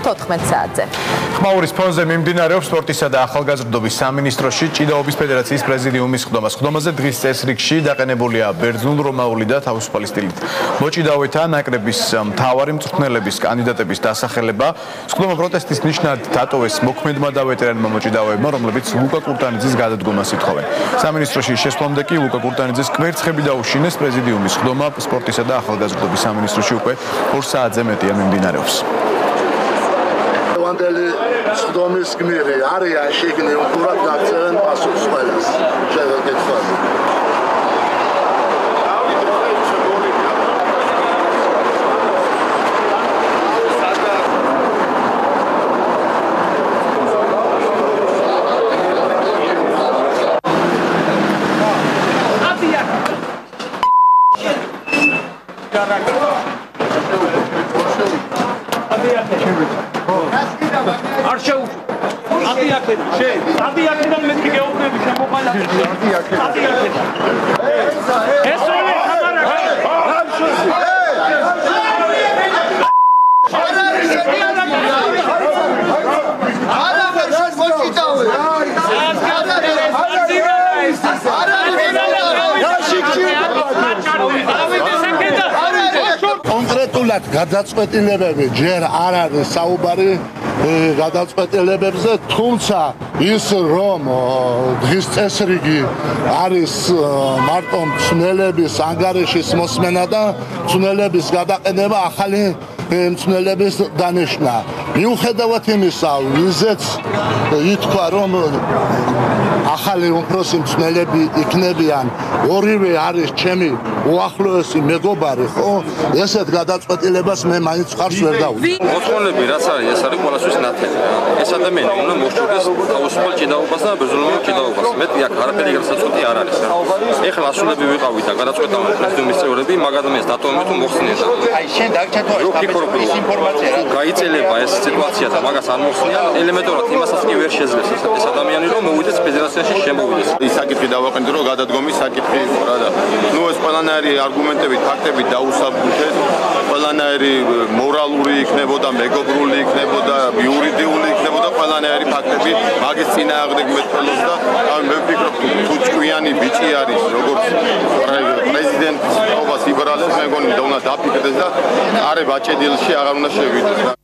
14 საათზე. ხმაურის ფონზე მიმდინარეობს სპორტისა და ახალგაზრდობის სამინისტროში ჭიდაობის ფედერაციის პრეზიდიუმის ხდომა. ხდომაზე დღის წესრიგში დაყენებულია ბერძნულ-რომაული და თავისუფალი სტილით. მოჭიდავეთა ნაკრების მთავარი მწვრთნელების კანდიდატების დასახელება. ხდომა პროტესტის ნიშნად დატოვეს მოქმედმა და ვეტერანმა მოჭიდავეებმა, რომლებიც ლუკა კურტანიძის გადადგომას ითხოვენ. სამინისტროში შესვლამდე კი ლუკა კურტანიძის კვერცხები დაუშინეს. პრეზიდიუმის ხდომა სპორტისა და ახალგაზრდობის სამინისტროში უკვე 2 საათზე მეტია მიმდინარეობს. ხდომის გმირი არიან შეგნე უკურად გაქცევენ პასუხს ყველას შეგეკეთვაზე. კონკრეტულად გადაწყვეტილებები ჯერ არ არის საუბარი გადაწყვეტილებებზე, თუმცა ის რომ დღის წესრიგი არის მარტო მწვრთნელების ანგარიშის მოსმენა და მწვრთნელების გადაყენება ახალი მწვრთნელების დანიშვნა. მიუხედავად იმისა, ვიზეც ითქვა რომ ახალი უმცროსი მწვრთნელები იქნებიან, ორივე არის ჩემი უახლოესი მეგობარი, ხო? ესეთ გადაწყვეტილებას მე მაინც ხარს ვერ დავუდგე. მოთხოვნები რაც არის, ეს არის ყველასთვის ნათელი. ეს ადამიანი უნდა მოსჭრდეს თავისუფალ ჭიდაობას და ბერძნულ ჭიდაობას. მეტი აქ არაფერი გასაწყვეტი არ არის. ეხლა ასულები ვიყავით და გადაწყვეტავთ პრეზიდიუმის წევრები, მაგ ადამიანს დატოვებთ თუ მოხსნიეთ. აი შენ დაგჭათო ეს ინფორმაცია რა. გაიწელება ეს სიტუაცია და მაგას არ მოხსნიან, ელემენტურად იმასაც კი ვერ შეძლეს ეს ადამიანი რომ მოვიდეს ფედერაციაში შემოვიდეს. ის საკითხი დავაყენდი რომ გადადგომის საკითხი იყო რა და ნუ ეს ყველანაირი არგუმენტებით, ფაქტებით დაუსაბუთეთ. ყველანაირი მორალური იქნებოდა, მეგობრული იქნებოდა, იურიდიული იქნებოდა, ყველანაირი ფაქტები მაგის წინააღმდეგ მეტყველოს და მე ვფიქრობ თუ ჭკვიანი ბიჭი არის როგორც პრეზიდენტის ხობას იბრალებს, მე მგონი უნდა დაფიქრდეს და არე ბაჭედილში აღარ უნდა შევიდეს.